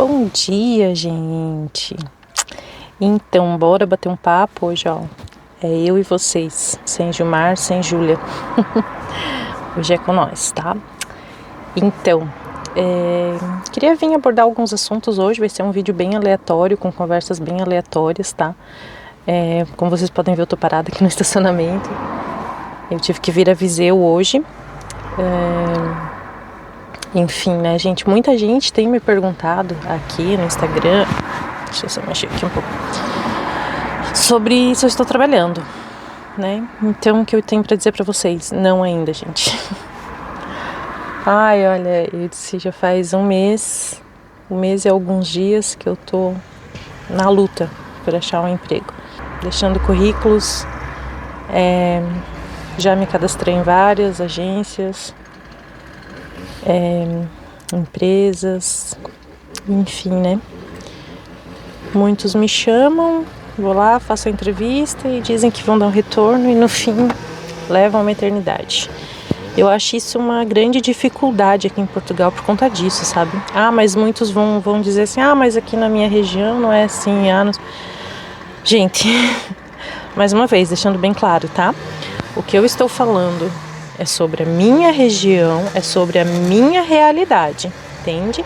Bom dia, gente. Então, bora bater um papo hoje, ó. É eu e vocês, sem Gilmar, sem Júlia. Hoje é com nós, tá? Então, queria vir abordar alguns assuntos hoje. Vai ser um vídeo bem aleatório, com conversas bem aleatórias, tá? Como vocês podem ver, eu tô parada aqui no estacionamento. Eu tive que vir a Viseu hoje. Enfim, né, gente? Muita gente tem me perguntado aqui no Instagram, deixa eu só mexer aqui um pouco, sobre se eu estou trabalhando, né? Então, o que eu tenho pra dizer pra vocês? Não ainda, gente. Ai, olha, eu disse, já faz um mês e alguns dias que eu tô na luta por achar um emprego. Deixando currículos, já me cadastrei em várias agências, empresas, enfim, né? Muitos me chamam, vou lá, faço a entrevista e dizem que vão dar um retorno e no fim levam uma eternidade. Eu acho isso uma grande dificuldade aqui em Portugal por conta disso, sabe? Mas muitos vão dizer assim, mas aqui na minha região não é assim, Gente, mais uma vez, deixando bem claro, tá? O que eu estou falando é sobre a minha região, é sobre a minha realidade, entende?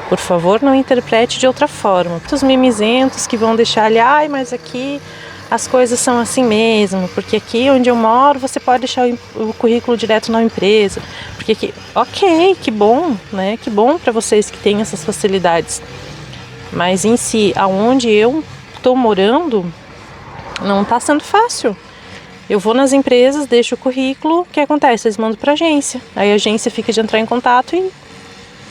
Por favor, não interprete de outra forma. Os mimizentos que vão deixar ali, mas aqui as coisas são assim mesmo, porque aqui onde eu moro você pode deixar o currículo direto na empresa, porque aqui, ok, que bom, né? Que bom para vocês que têm essas facilidades. Mas em si, aonde eu estou morando, não está sendo fácil. Eu vou nas empresas, deixo o currículo, o que acontece? Eles mandam para a agência. Aí a agência fica de entrar em contato e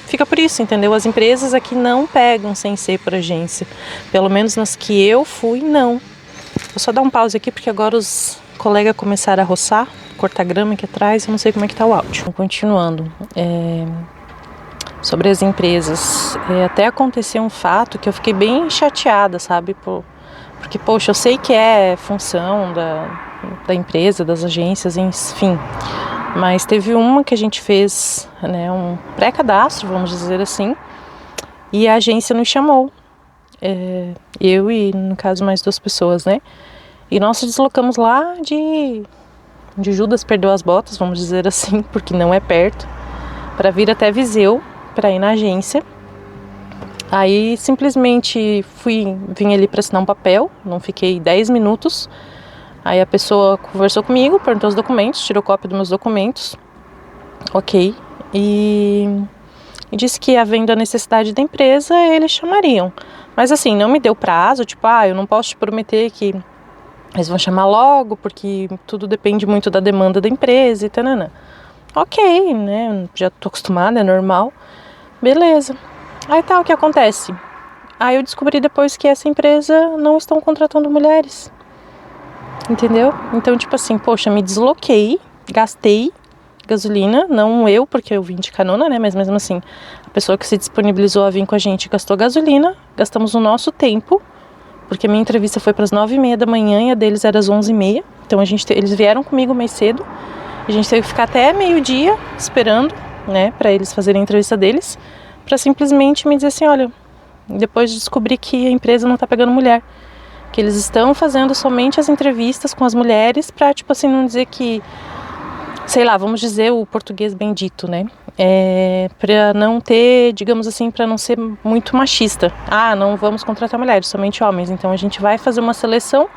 fica por isso, entendeu? As empresas aqui não pegam sem ser por agência. Pelo menos nas que eu fui, não. Vou só dar um pause aqui, porque agora os colegas começaram a roçar, cortar grama aqui atrás, eu não sei como é que tá o áudio. Continuando, sobre as empresas, até aconteceu um fato que eu fiquei bem chateada, sabe? Porque, poxa, eu sei que é função da empresa, das agências, enfim. Mas teve uma que a gente fez, né, um pré-cadastro, vamos dizer assim, e a agência nos chamou. Eu e, no caso, mais 2 pessoas, né? E nós se deslocamos lá de Judas perdeu as botas, vamos dizer assim, porque não é perto, para vir até Viseu, para ir na agência. Aí simplesmente vim ali para assinar um papel, não fiquei 10 minutos. Aí a pessoa conversou comigo, perguntou os documentos, tirou cópia dos meus documentos, ok, e disse que, havendo a necessidade da empresa, eles chamariam. Mas assim, não me deu prazo, tipo, eu não posso te prometer que eles vão chamar logo, porque tudo depende muito da demanda da empresa e tanana. Ok, né, já tô acostumada, é normal, beleza. Aí tá, o que acontece? Aí eu descobri depois que essa empresa não estão contratando mulheres. Entendeu? Então, tipo assim, poxa, me desloquei, gastei gasolina, não eu, porque eu vim de carona, né? Mas mesmo assim, a pessoa que se disponibilizou a vir com a gente gastou gasolina, gastamos o nosso tempo, porque a minha entrevista foi para as 9h30 da manhã e a deles era às 11h30. Então eles vieram comigo mais cedo, a gente teve que ficar até meio-dia esperando, né, para eles fazerem a entrevista deles, para simplesmente me dizer assim, olha, depois de descobrir que a empresa não tá pegando mulher, que eles estão fazendo somente as entrevistas com as mulheres para, tipo assim, não dizer que, sei lá, vamos dizer o português bendito, né? Para não ter, digamos assim, para não ser muito machista. Não vamos contratar mulheres, somente homens. Então a gente vai fazer uma seleção,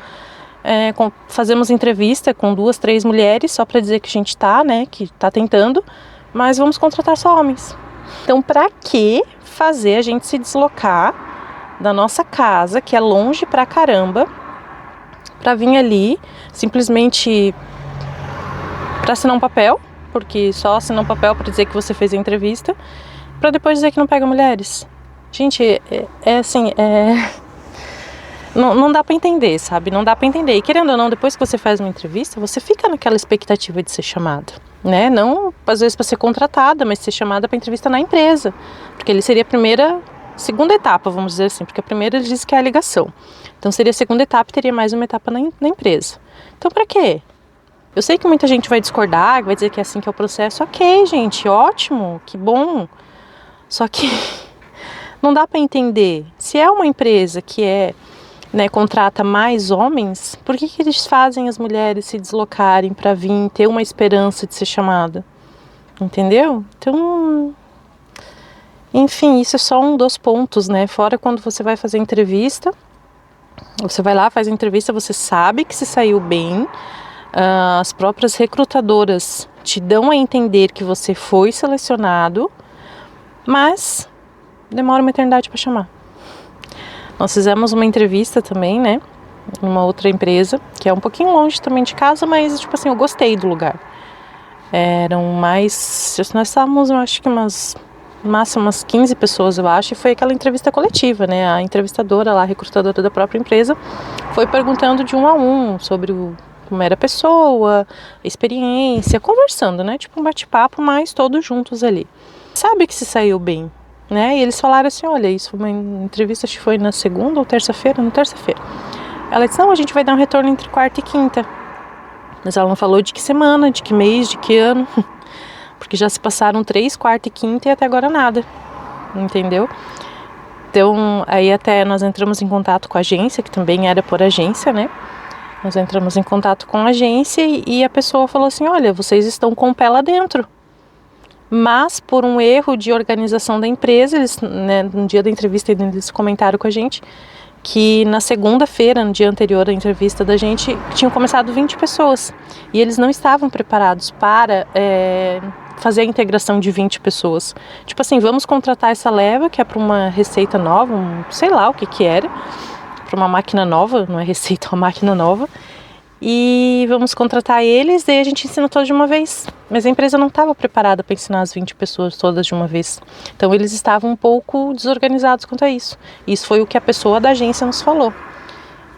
fazemos entrevista com 2, 3 mulheres, só para dizer que a gente tá, né, que tá tentando, mas vamos contratar só homens. Então, para que fazer a gente se deslocar da nossa casa, que é longe pra caramba, pra vir ali simplesmente pra assinar um papel, porque só assinar um papel pra dizer que você fez a entrevista, pra depois dizer que não pega mulheres? Gente, não dá pra entender, sabe? Não dá pra entender. E querendo ou não, depois que você faz uma entrevista, você fica naquela expectativa de ser chamada, né? Não, às vezes, pra ser contratada, mas ser chamada pra entrevista na empresa. Porque ele seria a segunda etapa, vamos dizer assim, porque a primeira ele diz que é a ligação. Então seria a segunda etapa e teria mais uma etapa na empresa. Então pra quê? Eu sei que muita gente vai discordar, vai dizer que é assim que é o processo. Ok, gente, ótimo, que bom. Só que não dá para entender. Se é uma empresa que né, contrata mais homens, por que eles fazem as mulheres se deslocarem para vir ter uma esperança de ser chamada? Entendeu? Então, enfim, isso é só um dos pontos, né? Fora quando você vai fazer entrevista, você vai lá, faz a entrevista, você sabe que se saiu bem, as próprias recrutadoras te dão a entender que você foi selecionado, mas demora uma eternidade para chamar. Nós fizemos uma entrevista também, né, numa outra empresa, que é um pouquinho longe também de casa, mas, tipo assim, eu gostei do lugar. Nós estávamos, eu acho que umas 15 pessoas, eu acho, e foi aquela entrevista coletiva, né, a entrevistadora lá, a recrutadora da própria empresa, foi perguntando de um a um sobre como era a pessoa, a experiência, conversando, né, tipo um bate-papo, mas todos juntos ali. Sabe que se saiu bem, né? E eles falaram assim, olha, isso foi uma entrevista, acho que foi na segunda ou terça-feira, na terça-feira. Ela disse, não, a gente vai dar um retorno entre quarta e quinta. Mas ela não falou de que semana, de que mês, de que ano, porque já se passaram 3, quarta e quinta e até agora nada, entendeu? Então, aí até nós entramos em contato com a agência, que também era por agência, né? Nós entramos em contato com a agência e a pessoa falou assim, olha, vocês estão com o pé lá dentro. Mas, por um erro de organização da empresa, eles, né, no dia da entrevista, eles comentaram com a gente que na segunda-feira, no dia anterior à entrevista da gente, tinham começado 20 pessoas. E eles não estavam preparados para fazer a integração de 20 pessoas. Tipo assim, vamos contratar essa leva, que é para uma receita nova, sei lá o que era, para uma máquina nova, não é receita, é uma máquina nova. E vamos contratar eles, daí a gente ensina todos de uma vez. Mas a empresa não estava preparada para ensinar as 20 pessoas todas de uma vez. Então eles estavam um pouco desorganizados quanto a isso. Isso foi o que a pessoa da agência nos falou.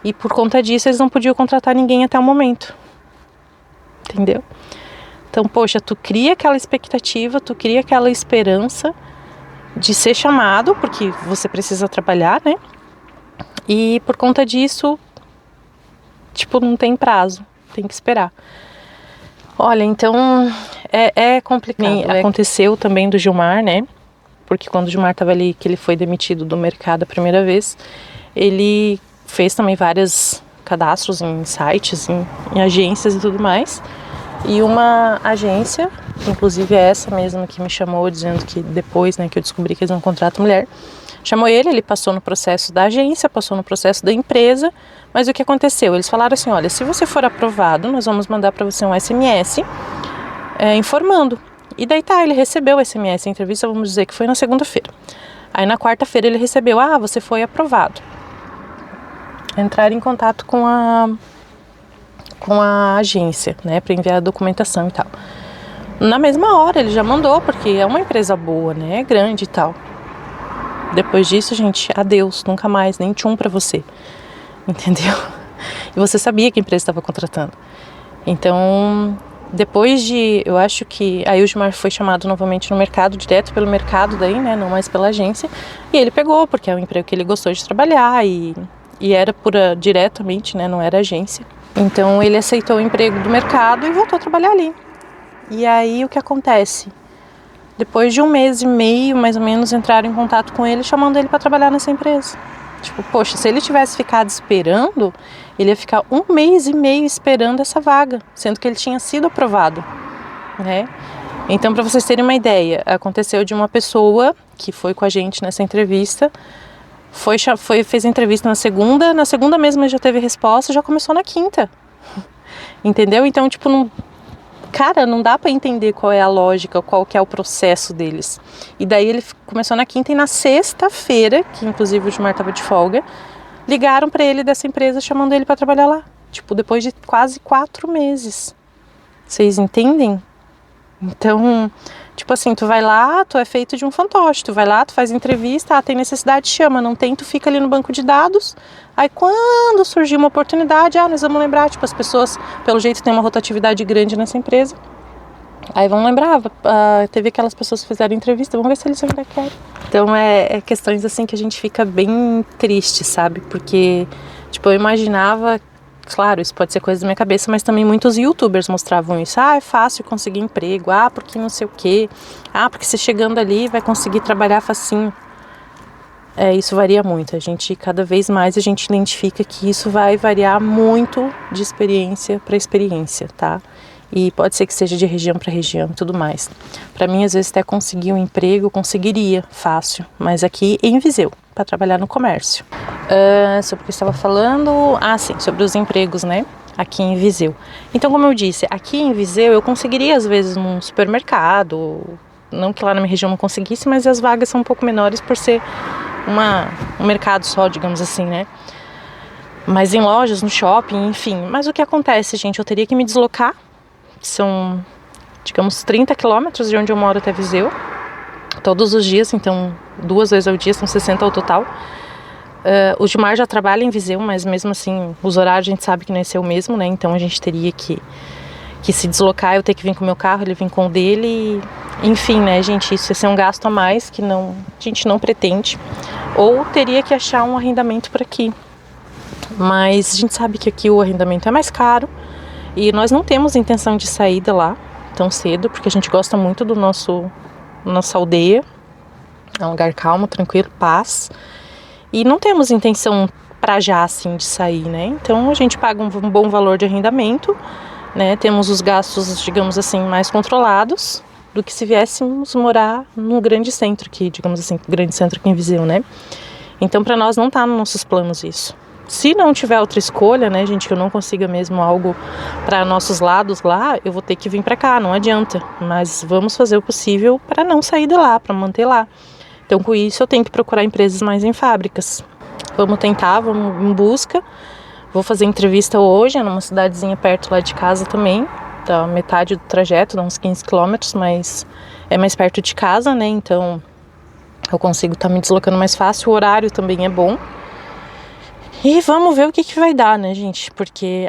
E por conta disso eles não podiam contratar ninguém até o momento. Entendeu? Então, poxa, tu cria aquela expectativa, tu cria aquela esperança de ser chamado, porque você precisa trabalhar, né? E por conta disso, tipo, não tem prazo, tem que esperar. Olha, então é complicado. Aconteceu também do Gilmar, né? Porque quando o Gilmar estava ali, que ele foi demitido do mercado a primeira vez, ele fez também vários cadastros em sites, em agências e tudo mais. E uma agência, inclusive é essa mesma que me chamou, dizendo que depois, né, que eu descobri que eles não contratam mulher, chamou ele passou no processo da agência, passou no processo da empresa, mas o que aconteceu? Eles falaram assim, olha, se você for aprovado, nós vamos mandar para você um SMS informando. E daí ele recebeu o SMS, a entrevista, vamos dizer que foi na segunda-feira. Aí na quarta-feira ele recebeu, você foi aprovado. Entrar em contato com a agência, né, para enviar a documentação e tal. Na mesma hora ele já mandou, porque é uma empresa boa, né, é grande e tal. Depois disso, gente, adeus, nunca mais, nem tchum pra você, entendeu? E você sabia que a empresa estava contratando. Então, depois eu acho que aí o Gilmar foi chamado novamente no mercado, direto pelo mercado daí, né, não mais pela agência, e ele pegou, porque é um emprego que ele gostou de trabalhar e era diretamente, né, não era agência. Então, ele aceitou o emprego do mercado e voltou a trabalhar ali. E aí, o que acontece? Depois de 1 mês e meio, mais ou menos, entraram em contato com ele, chamando ele para trabalhar nessa empresa. Tipo, poxa, se ele tivesse ficado esperando, ele ia ficar 1 mês e meio esperando essa vaga, sendo que ele tinha sido aprovado, né? Então, para vocês terem uma ideia, aconteceu de uma pessoa que foi com a gente nessa entrevista, fez a entrevista na segunda mesmo já teve resposta, já começou na quinta, entendeu? Então, tipo, não dá para entender qual é a lógica, qual que é o processo deles. E daí ele começou na quinta e na sexta-feira, que inclusive o Gilmar estava de folga, ligaram para ele dessa empresa chamando ele para trabalhar lá. Tipo, depois de quase 4 meses. Vocês entendem? Então, tipo assim, tu vai lá, tu é feito de um fantoche, tu vai lá, tu faz entrevista, tem necessidade, chama, não tem, tu fica ali no banco de dados, aí quando surgir uma oportunidade, nós vamos lembrar, tipo, as pessoas, pelo jeito tem uma rotatividade grande nessa empresa, aí vão lembrar, teve aquelas pessoas que fizeram entrevista, vamos ver se eles ainda querem. Então é questões assim que a gente fica bem triste, sabe, porque, tipo, eu imaginava. Claro, isso pode ser coisa da minha cabeça, mas também muitos youtubers mostravam isso. É fácil conseguir emprego, porque não sei o quê. Porque você chegando ali vai conseguir trabalhar facinho. Isso varia muito. Cada vez mais a gente identifica que isso vai variar muito de experiência para experiência, tá? E pode ser que seja de região para região e tudo mais. Para mim, às vezes, até conseguir um emprego, eu conseguiria fácil, mas aqui em Viseu, para trabalhar no comércio. Sobre o que eu estava falando? Sim, sobre os empregos, né? Aqui em Viseu. Então, como eu disse, aqui em Viseu eu conseguiria, às vezes, num supermercado. Não que lá na minha região não conseguisse, mas as vagas são um pouco menores por ser um mercado só, digamos assim, né? Mas em lojas, no shopping, enfim. Mas o que acontece, gente? Eu teria que me deslocar. São, digamos, 30 quilômetros de onde eu moro até Viseu. Todos os dias, então 2 vezes ao dia, são 60 ao total. O Gilmar já trabalha em Viseu, mas mesmo assim, os horários a gente sabe que não ia ser o mesmo, né? Então a gente teria que se deslocar, eu ter que vir com o meu carro, ele vir com o dele. Enfim, né, gente, isso ia ser um gasto a mais que a gente não pretende. Ou teria que achar um arrendamento por aqui. Mas a gente sabe que aqui o arrendamento é mais caro. E nós não temos intenção de sair de lá tão cedo, porque a gente gosta muito do nossa aldeia. É um lugar calmo, tranquilo, paz. E não temos intenção para já, assim, de sair, né? Então a gente paga um bom valor de arrendamento, né? Temos os gastos, digamos assim, mais controlados do que se viéssemos morar num grande centro aqui, digamos assim, grande centro aqui em Viseu, né? Então para nós não está nos nossos planos isso. Se não tiver outra escolha, né, gente, que eu não consiga mesmo algo para nossos lados lá, eu vou ter que vir para cá, não adianta. Mas vamos fazer o possível para não sair de lá, para manter lá. Então, com isso, eu tenho que procurar empresas mais em fábricas. Vamos tentar, vamos em busca. Vou fazer entrevista hoje, numa cidadezinha perto lá de casa também. Dá metade do trajeto, dá uns 15 quilômetros, mas é mais perto de casa, né? Então, eu consigo estar me deslocando mais fácil. O horário também é bom. E vamos ver o que vai dar, né, gente? Porque,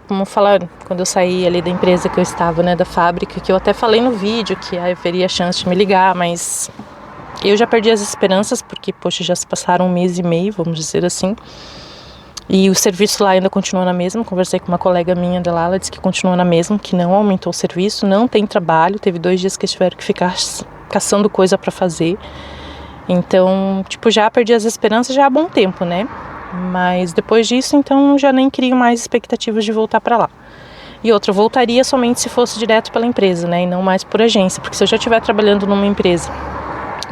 como falar, quando eu saí ali da empresa que eu estava, né, da fábrica, que eu até falei no vídeo que eu haveria chance de me ligar, mas eu já perdi as esperanças, porque, poxa, já se passaram 1 mês e meio, vamos dizer assim. E o serviço lá ainda continua na mesma. Conversei com uma colega minha de lá, ela disse que continua na mesma, que não aumentou o serviço, não tem trabalho. Teve 2 dias que eles tiveram que ficar caçando coisa para fazer. Então, já perdi as esperanças já há bom tempo, né? Mas depois disso, então, já nem crio mais expectativas de voltar para lá. E outra, eu voltaria somente se fosse direto pela empresa, né? E não mais por agência. Porque se eu já estiver trabalhando numa empresa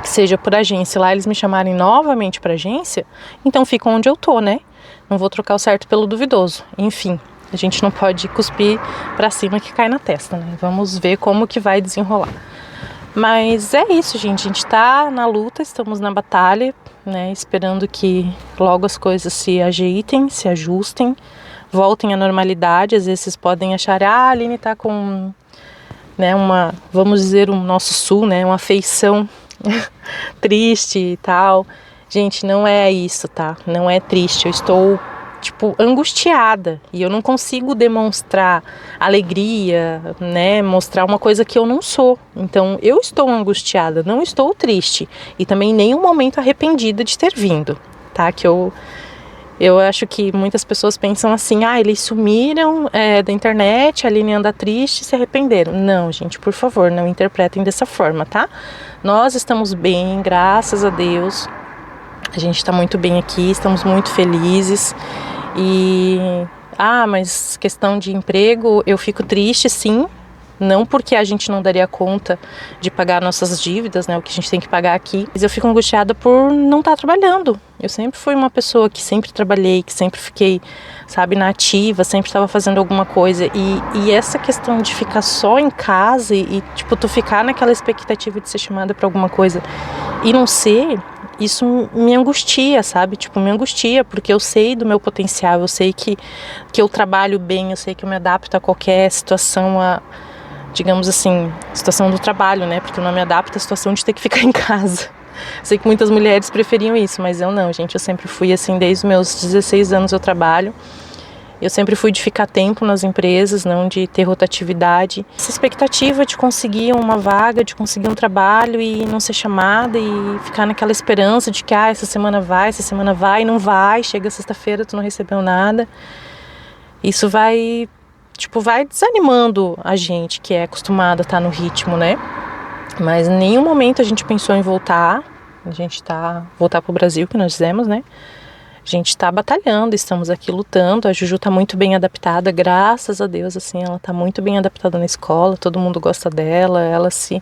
que seja por agência, lá eles me chamarem novamente para agência, então fico onde eu tô, né? Não vou trocar o certo pelo duvidoso. Enfim, a gente não pode cuspir para cima que cai na testa, né? Vamos ver como que vai desenrolar. Mas é isso, gente. A gente tá na luta, estamos na batalha, né? Esperando que logo as coisas se ajeitem, se ajustem, voltem à normalidade. Às vezes vocês podem achar, a Aline tá com, né, vamos dizer, o nosso sul, né? Uma afeição triste e tal. Gente, não é isso, tá? Não é triste. Eu estou, angustiada. E eu não consigo demonstrar alegria, né? Mostrar uma coisa que eu não sou. Então, eu estou angustiada, não estou triste. E também em nenhum momento arrependida de ter vindo, tá? Que eu acho que muitas pessoas pensam assim, eles sumiram da internet, a Aline anda triste e se arrependeram. Não, gente, por favor, não interpretem dessa forma, tá? Nós estamos bem, graças a Deus. A gente está muito bem aqui, estamos muito felizes. E, mas questão de emprego, eu fico triste, sim. Não porque a gente não daria conta de pagar nossas dívidas, né, o que a gente tem que pagar aqui, mas eu fico angustiada por não estar trabalhando. Eu sempre fui uma pessoa que sempre trabalhei, que sempre fiquei, na ativa, sempre estava fazendo alguma coisa. E essa questão de ficar só em casa e tu ficar naquela expectativa de ser chamada para alguma coisa e não ser, isso me angustia, sabe? Me angustia, porque eu sei do meu potencial, eu sei que eu trabalho bem, eu sei que eu me adapto a qualquer situação, digamos assim, situação do trabalho, né? Porque eu não me adapto à situação de ter que ficar em casa. Sei que muitas mulheres preferiam isso, mas eu não, gente. Eu sempre fui assim, desde os meus 16 anos eu trabalho. Eu sempre fui de ficar tempo nas empresas, não de ter rotatividade. Essa expectativa de conseguir uma vaga, de conseguir um trabalho e não ser chamada e ficar naquela esperança de que essa semana vai, e não vai, chega sexta-feira, tu não recebeu nada. Isso vai desanimando a gente que é acostumada a estar no ritmo, né? Mas em nenhum momento a gente pensou em voltar, a gente voltar pro Brasil, que nós fizemos, né? A gente tá batalhando, estamos aqui lutando. A Juju tá muito bem adaptada, graças a Deus, assim, ela tá muito bem adaptada na escola, todo mundo gosta dela, ela se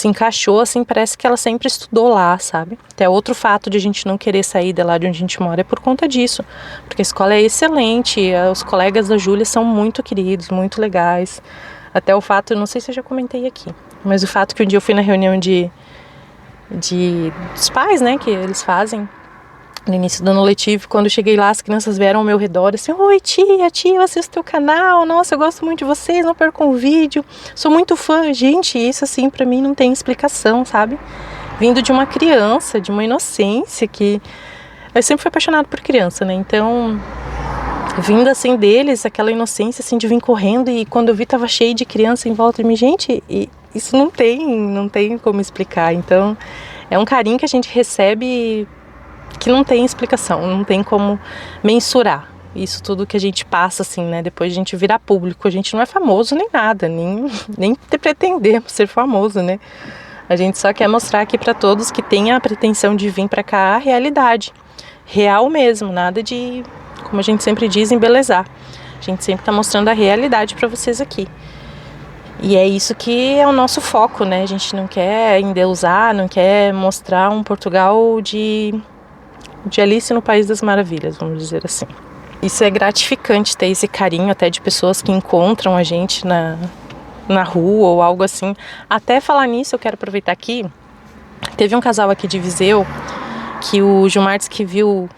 encaixou, assim, parece que ela sempre estudou lá, sabe? Até outro fato de a gente não querer sair de lá de onde a gente mora é por conta disso, porque a escola é excelente, os colegas da Júlia são muito queridos, muito legais. Até o fato, não sei se eu já comentei aqui, mas o fato que um dia eu fui na reunião dos pais, né, que eles fazem no início do ano letivo, quando eu cheguei lá, as crianças vieram ao meu redor, assim, oi tia, eu assisto teu canal, nossa, eu gosto muito de vocês, não percam um vídeo, sou muito fã. Gente, isso assim, pra mim não tem explicação, sabe? Vindo de uma criança, de uma inocência, que eu sempre fui apaixonada por criança, né, então, vindo assim deles, aquela inocência, assim, de vir correndo, e quando eu vi, tava cheio de criança em volta de mim, gente, e isso não tem como explicar, então, é um carinho que a gente recebe que não tem explicação, não tem como mensurar isso tudo que a gente passa, assim, né, depois a gente virar público, a gente não é famoso nem nada, nem pretendemos ser famoso, né, a gente só quer mostrar aqui para todos que tem a pretensão de vir para cá a realidade, real mesmo, nada de, como a gente sempre diz, embelezar, a gente sempre tá mostrando a realidade para vocês aqui. E é isso que é o nosso foco, né, a gente não quer endeusar, não quer mostrar um Portugal de Alice no País das Maravilhas, vamos dizer assim. Isso é gratificante, ter esse carinho até de pessoas que encontram a gente na rua ou algo assim. Até falar nisso, eu quero aproveitar aqui. Teve um casal aqui de Viseu que o Gilmar disse que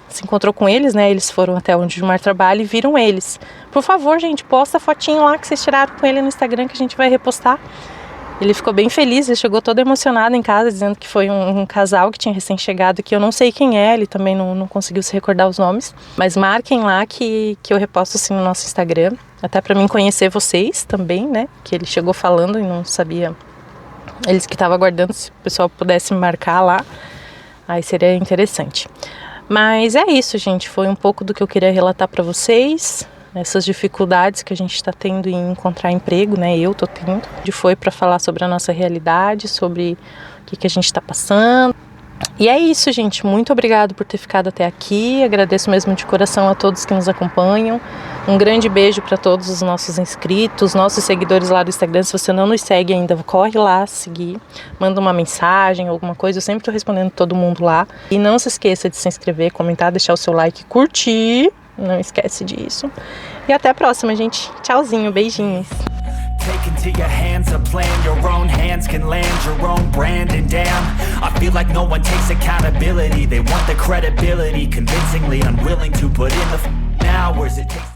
se encontrou com eles, né? Eles foram até onde o Gilmar trabalha e viram eles. Por favor, gente, posta a fotinho lá que vocês tiraram com ele no Instagram que a gente vai repostar. Ele ficou bem feliz, ele chegou todo emocionado em casa, dizendo que foi um casal que tinha recém-chegado, que eu não sei quem é, ele também não conseguiu se recordar os nomes. Mas marquem lá que eu reposto assim no nosso Instagram, até para mim conhecer vocês também, né? Que ele chegou falando e não sabia, eles que estavam aguardando se o pessoal pudesse me marcar lá, aí seria interessante. Mas é isso, gente, foi um pouco do que eu queria relatar para vocês. Essas dificuldades que a gente está tendo em encontrar emprego, né? Eu tô tendo. Foi para falar sobre a nossa realidade, sobre o que a gente está passando. E é isso, gente. Muito obrigado por ter ficado até aqui. Agradeço mesmo de coração a todos que nos acompanham. Um grande beijo para todos os nossos inscritos, nossos seguidores lá do Instagram. Se você não nos segue ainda, corre lá seguir. Manda uma mensagem, alguma coisa. Eu sempre estou respondendo todo mundo lá. E não se esqueça de se inscrever, comentar, deixar o seu like, curtir. Não esquece disso. E até a próxima, gente. Tchauzinho, beijinhos. Take into your hands a plan, your own hands can land your own brand. And damn, I feel like no one takes accountability. They want the credibility, convincingly unwilling to put in the hours it takes.